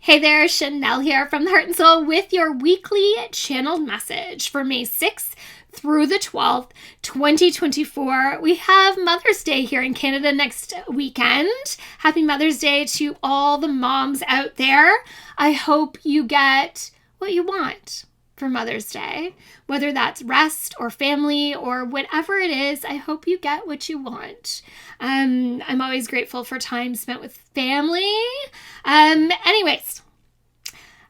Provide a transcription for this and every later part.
Hey there, Shanel here from the Heart and Soul with your weekly channeled message for May 6th through the 12th, 2024. We have Mother's Day here in Canada next weekend. Happy Mother's Day to all the moms out there. I hope you get what you want for Mother's Day, whether that's rest or family or whatever it is. I hope you get what you want. I'm always grateful for time spent with family. Anyways,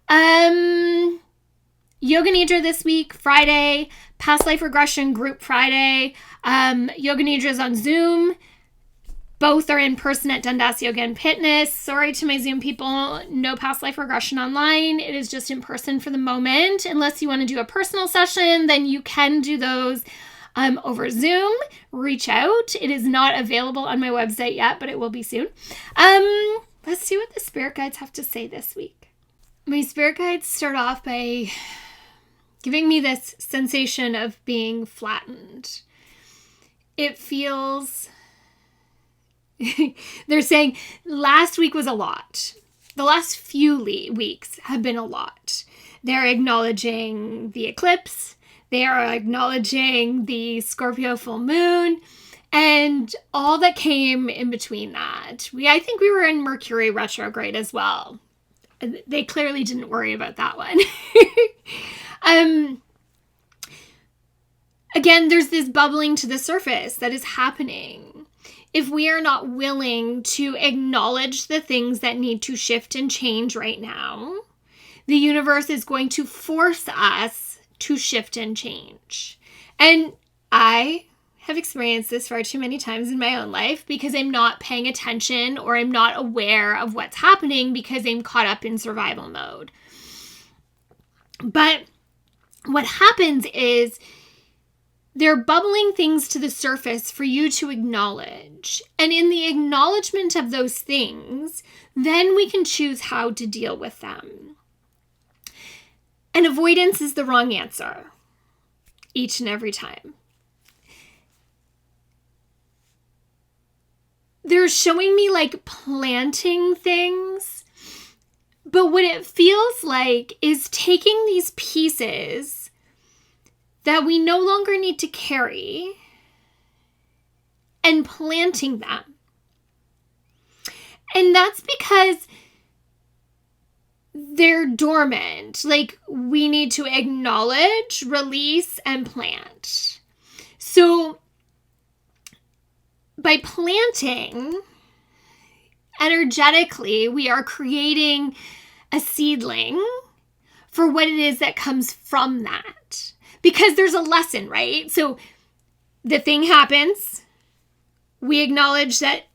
Yoga Nidra this week, Friday, Past Life Regression Group Friday, Yoga Nidras on Zoom. Both are in person at Dundas Yoga and Fitness. Sorry to my Zoom people, no past life regression online. It is just in person for the moment. Unless you want to do a personal session, then you can do those over Zoom. Reach out. It is not available on my website yet, but it will be soon. Let's see what the spirit guides have to say this week. My spirit guides start off by giving me this sensation of being flattened. It feels... They're saying last week was a lot. The last few weeks have been a lot. They're acknowledging the eclipse. They are acknowledging the Scorpio full moon and all that came in between that. I think we were in Mercury retrograde as well. They clearly didn't worry about that one. Again, there's this bubbling to the surface that is happening. If we are not willing to acknowledge the things that need to shift and change right now, the universe is going to force us to shift and change. And I have experienced this far too many times in my own life because I'm not paying attention or I'm not aware of what's happening because I'm caught up in survival mode. But what happens is they're bubbling things to the surface for you to acknowledge. And in the acknowledgement of those things, then we can choose how to deal with them. And avoidance is the wrong answer each and every time. They're showing me like planting things, but what it feels like is taking these pieces that we no longer need to carry and planting them. And that's because they're dormant. Like we need to acknowledge, release, and plant. So by planting, energetically, we are creating a seedling for what it is that comes from that. Because there's a lesson, right? So the thing happens. We acknowledge that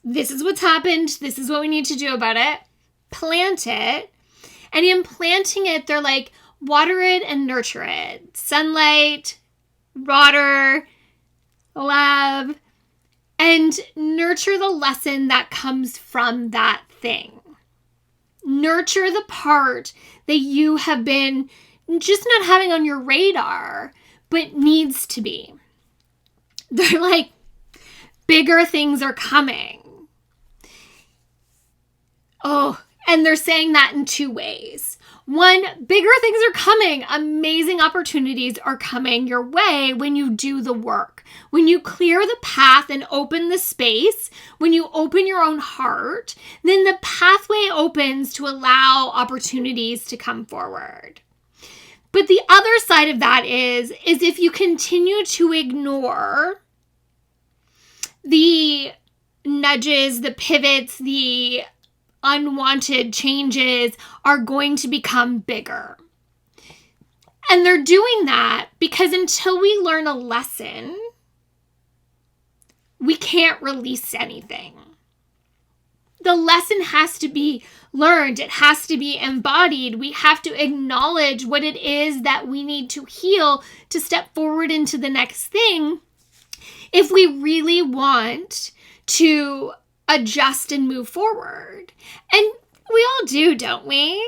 this is what's happened. This is what we need to do about it. Plant it. And in planting it, they're like, water it and nurture it. Sunlight, water, love, and nurture the lesson that comes from that thing. Nurture the part that you have been just not having on your radar, but needs to be. They're like, bigger things are coming. Oh, and they're saying that in two ways. One, bigger things are coming. Amazing opportunities are coming your way when you do the work. When you clear the path and open the space, when you open your own heart, then the pathway opens to allow opportunities to come forward. But the other side of that is if you continue to ignore the nudges, the pivots, the unwanted changes are going to become bigger. And they're doing that because until we learn a lesson, we can't release anything. The lesson has to be learned. It has to be embodied. We have to acknowledge what it is that we need to heal to step forward into the next thing if we really want to adjust and move forward. And we all do, don't we?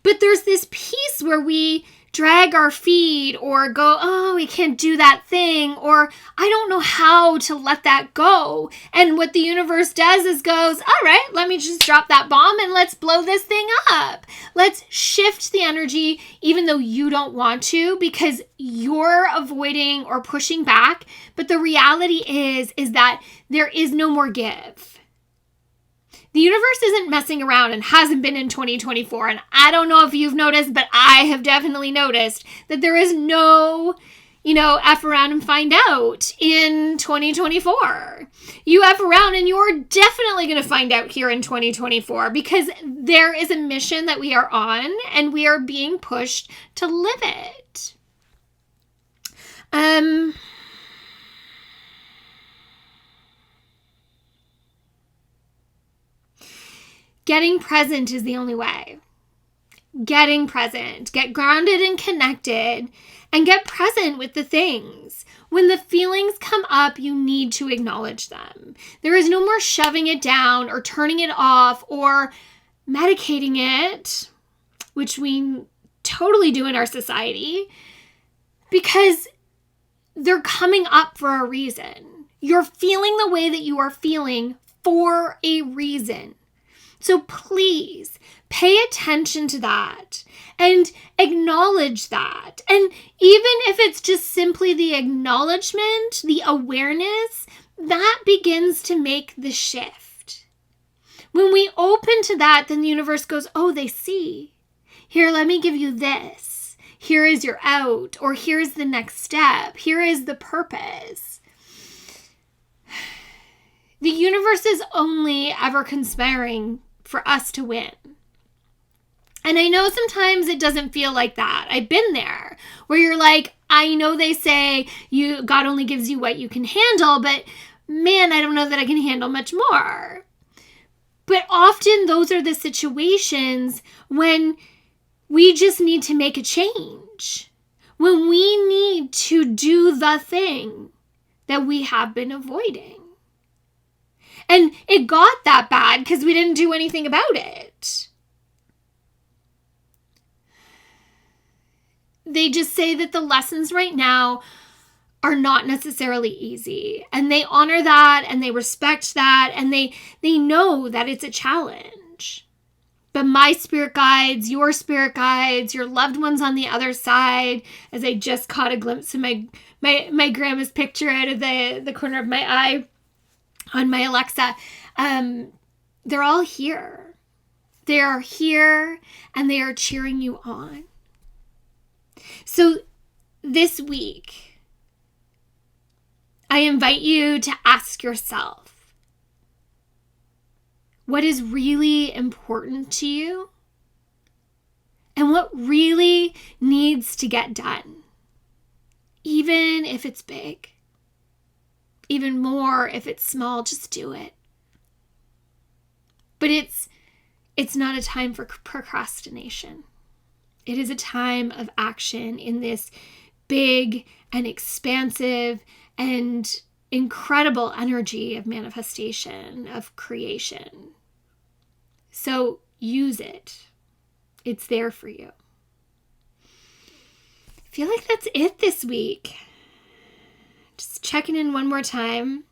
But there's this piece where we drag our feet or go, oh, we can't do that thing, or I don't know how to let that go. And what the universe does is goes, all right, let me just drop that bomb and let's blow this thing up. Let's shift the energy, even though you don't want to, because you're avoiding or pushing back. But the reality is that there is no more give. The universe isn't messing around and hasn't been in 2024. And I don't know if you've noticed, but I have definitely noticed that there is no, F around and find out in 2024. You F around and you're definitely going to find out here in 2024 because there is a mission that we are on and we are being pushed to live it. Getting present is the only way. Getting present. Get grounded and connected and get present with the things. When the feelings come up, you need to acknowledge them. There is no more shoving it down or turning it off or medicating it, which we totally do in our society, because they're coming up for a reason. You're feeling the way that you are feeling for a reason. So please pay attention to that and acknowledge that. And even if it's just simply the acknowledgement, the awareness, that begins to make the shift. When we open to that, then the universe goes, oh, they see. Here, let me give you this. Here is your out, or here's the next step. Here is the purpose. The universe is only ever conspiring for us to win. And I know sometimes it doesn't feel like that. I've been there where you're like, I know they say God only gives you what you can handle, but man, I don't know that I can handle much more. But often those are the situations when we just need to make a change, when we need to do the thing that we have been avoiding. And it got that bad because we didn't do anything about it. They just say that the lessons right now are not necessarily easy. And they honor that and they respect that and they know that it's a challenge. But my spirit guides, your loved ones on the other side, as I just caught a glimpse of my grandma's picture out of the corner of my eye, on my Alexa, they're all here. They are here and they are cheering you on. So this week, I invite you to ask yourself, what is really important to you? And what really needs to get done? Even if it's big. Even more if it's small, just do it. But it's not a time for procrastination. It is a time of action in this big and expansive and incredible energy of manifestation, of creation. So use it. It's there for you. I feel like that's it this week. Just checking in one more time.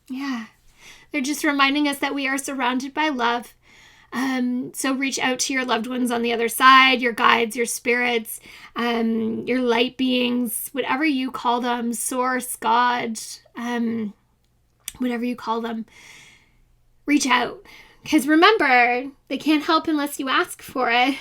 Yeah. They're just reminding us that we are surrounded by love. So reach out to your loved ones on the other side, your guides, your spirits, your light beings, whatever you call them, source, God, whatever you call them. Reach out. Because remember, they can't help unless you ask for it.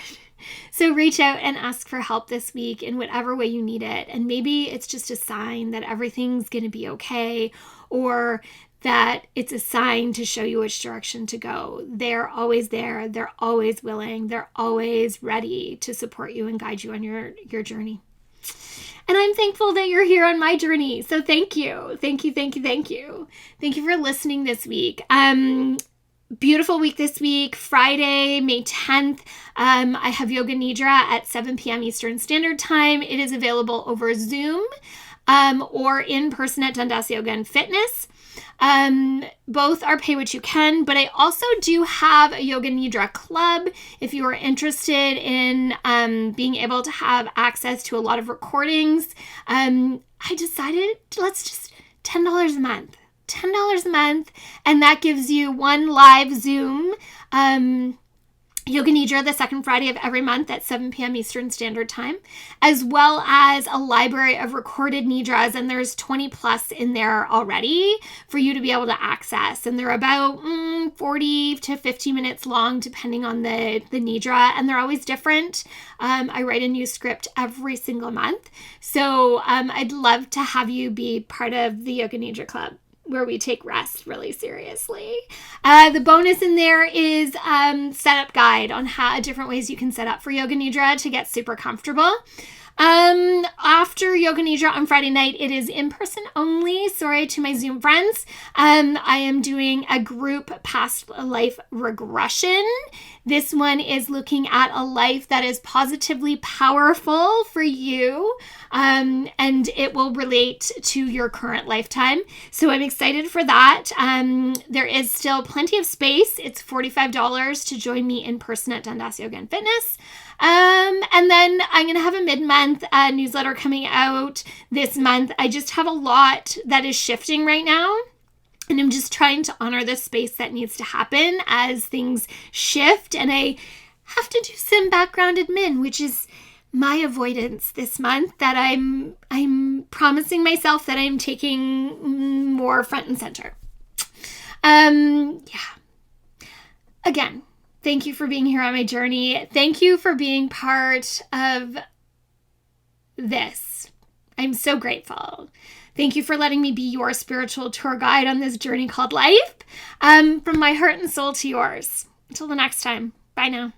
So reach out and ask for help this week in whatever way you need it. And maybe it's just a sign that everything's going to be okay, or that it's a sign to show you which direction to go. They're always there. They're always willing. They're always ready to support you and guide you on your journey. And I'm thankful that you're here on my journey. So thank you. Thank you, thank you, thank you. Thank you for listening this week. Beautiful week this week. Friday, May 10th, I have Yoga Nidra at 7 p.m. Eastern Standard Time. It is available over Zoom or in person at Dundas Yoga and Fitness. Both are pay what you can, but I also do have a Yoga Nidra club. If you are interested in being able to have access to a lot of recordings, I decided let's just $10 a month. $10 a month, and that gives you one live Zoom Yoga Nidra the second Friday of every month at 7 p.m. Eastern Standard Time, as well as a library of recorded Nidras, and there's 20 plus in there already for you to be able to access, and they're about 40 to 50 minutes long depending on the Nidra, and they're always different. I write a new script every single month, so I'd love to have you be part of the Yoga Nidra Club, where we take rest really seriously. The bonus in there is setup guide on how different ways you can set up for Yoga Nidra to get super comfortable. After Yoga Nidra on Friday night, it is in person only. Sorry to my Zoom friends. I am doing a group past life regression. This one is looking at a life that is positively powerful for you, and it will relate to your current lifetime. So I'm excited for that. There is still plenty of space. It's $45 to join me in person at Dundas Yoga and Fitness. And then I'm going to have a mid-month newsletter coming out this month. I just have a lot that is shifting right now, and I'm just trying to honor the space that needs to happen as things shift. And I have to do some background admin, which is my avoidance this month, that I'm promising myself that I'm taking more front and center. Again, thank you for being here on my journey. Thank you for being part of this. I'm so grateful. Thank you for letting me be your spiritual tour guide on this journey called life. From my heart and soul to yours. Until the next time. Bye now.